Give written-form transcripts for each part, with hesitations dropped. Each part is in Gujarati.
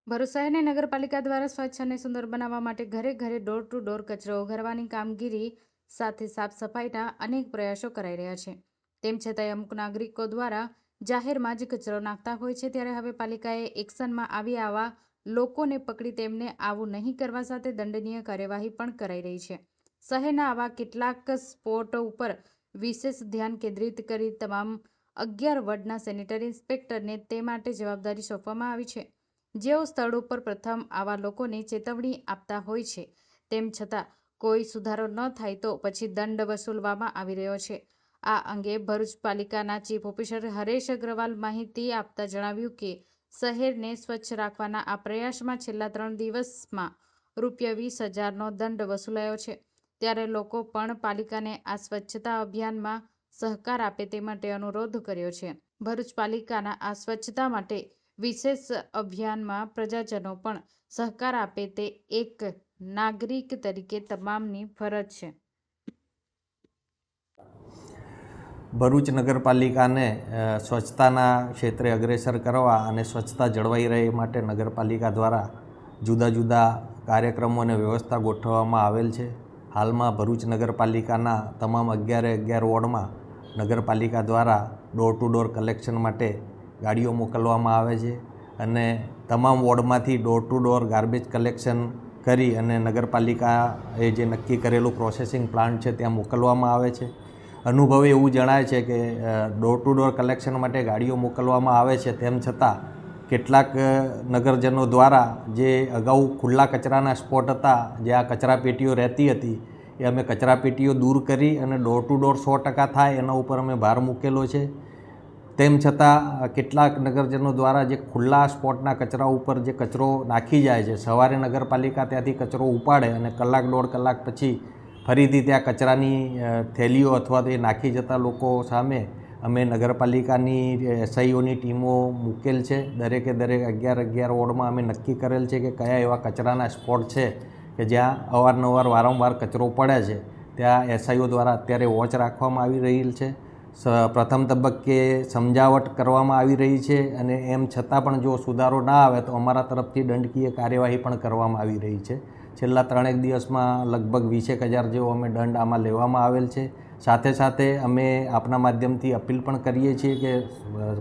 ભરૂચ શહેરને નગરપાલિકા દ્વારા સ્વચ્છ અને સુંદર બનાવવા માટે ઘરે ઘરે ડોર ટુ ડોર કચરો ઉઘરાવવાની કામગીરી સાથે સાફ સફાઈના અનેક પ્રયાસો કરાઈ રહ્યા છે। તેમ છતાંય અમુક નાગરિકો દ્વારા જાહેરમાં જ કચરો નાખતા હોય છે, ત્યારે હવે પાલિકાએ એક્શનમાં આવી આવા લોકોને પકડી તેમને આવું નહીં કરવા સાથે દંડનીય કાર્યવાહી પણ કરાઈ રહી છે। શહેરના આવા કેટલાક સ્પોટ ઉપર વિશેષ ધ્યાન કેન્દ્રિત કરી તમામ 11 વોર્ડના સેનિટરી ઇન્સ્પેક્ટરને તે માટે જવાબદારી સોંપવામાં આવી છે, જેઓ સ્થળ ઉપર પ્રથમ આવા લોકોને ચેતવણી આપતા હોય છે। તેમ છતાં કોઈ સુધારો ન થાય તો પછી દંડ વસૂલવામાં આવી રહ્યો છે। આ અંગે ભરૂચ પાલિકાના ચીફ ઓફિસર હરેશ અગ્રવાલ માહિતી આપતા જણાવ્યું કે શહેરને સ્વચ્છ રાખવાના આ પ્રયાસમાં છેલ્લા 3 દિવસમાં ₹20,000નો દંડ વસૂલાયો છે। ત્યારે લોકો પણ પાલિકાને આ સ્વચ્છતા અભિયાનમાં સહકાર આપે તે માટે અનુરોધ કર્યો છે। ભરૂચ પાલિકાના આ સ્વચ્છતા માટે વિશેષ અભિયાનમાં પ્રજાજનો પણ સહકાર આપે તે એક નાગરિક તરીકે તમામની ફરજ છે। ભરૂચ નગરપાલિકાને સ્વચ્છતાના ક્ષેત્રે અગ્રેસર કરવા અને સ્વચ્છતા જળવાઈ રહે માટે નગરપાલિકા દ્વારા જુદા જુદા કાર્યક્રમો અને વ્યવસ્થા ગોઠવવામાં આવેલ છે। હાલમાં ભરૂચ નગરપાલિકાના તમામ 11 વોર્ડમાં નગરપાલિકા દ્વારા ડોર ટુ ડોર કલેક્શન માટે ગાડીઓ મોકલવામાં આવે છે અને તમામ વોર્ડમાંથી door to door garbage collection કરી અને નગરપાલિકાએ જે નક્કી કરેલું પ્રોસેસિંગ પ્લાન્ટ છે ત્યાં મોકલવામાં આવે છે। અનુભવે એવું જણાય છે કે ડોર ટુ ડોર કલેક્શન માટે ગાડીઓ મોકલવામાં આવે છે, તેમ છતાં કેટલાક નગરજનો દ્વારા જે અગાઉ ખુલ્લા કચરાના સ્પોટ હતા, જે આ કચરા પેટીઓ રહેતી હતી, એ અમે કચરા પેટીઓ દૂર કરી અને ડોર ટુ ડોર 100% થાય એના ઉપર અમે ભાર મૂકેલો છે। તેમ છતાં કેટલાક નગરજનો દ્વારા જે ખુલ્લા સ્પોટના કચરા ઉપર જે કચરો નાખી જાય છે, સવારે નગરપાલિકા ત્યાંથી કચરો ઉપાડે અને કલાક દોઢ કલાક પછી ફરીથી ત્યાં કચરાની થેલીઓ અથવા તો એ નાખી જતા લોકો સામે અમે નગરપાલિકાની એસઆઈઓની ટીમો મૂકેલ છે। દરેકે દરેક 11 વોર્ડમાં અમે નક્કી કરેલ છે કે કયા એવા કચરાના સ્પોટ છે કે જ્યાં અવારનવાર વારંવાર કચરો પડે છે, ત્યાં એસઆઈઓ દ્વારા અત્યારે વોચ રાખવામાં આવી રહેલ છે। પ્રથમ તબક્કે સમજાવટ કરવામાં આવી રહી છે અને એમ છતાં પણ જો સુધારો ના આવે તો અમારા તરફથી દંડકીય કાર્યવાહી પણ કરવામાં આવી રહી છે। છેલ્લા 3 દિવસમાં લગભગ 20,000 જેવો અમે દંડ આમાં લેવામાં આવેલ છે। સાથે સાથે અમે આપના માધ્યમથી અપીલ પણ કરીએ છીએ કે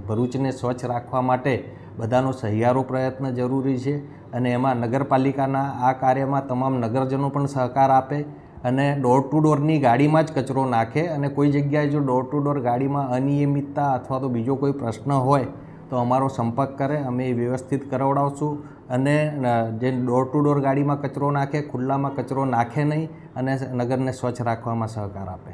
ભરૂચને સ્વચ્છ રાખવા માટે બધાનો સહિયારો પ્રયત્ન જરૂરી છે અને એમાં નગરપાલિકાના આ કાર્યમાં તમામ નગરજનો પણ સહકાર આપે અને ડોર ટુ ડોરની ગાડીમાં જ કચરો નાખે અને કોઈ જગ્યાએ જો ડોર ટુ ડોર ગાડીમાં અનિયમિતતા અથવા તો બીજો કોઈ પ્રશ્ન હોય તો અમારો સંપર્ક કરે, અમે એ વ્યવસ્થિત કરાવડાવશું અને જે ડોર ટુ ડોર ગાડીમાં કચરો નાખે, ખુલ્લામાં કચરો નાખે નહીં અને નગરને સ્વચ્છ રાખવામાં સહકાર આપે।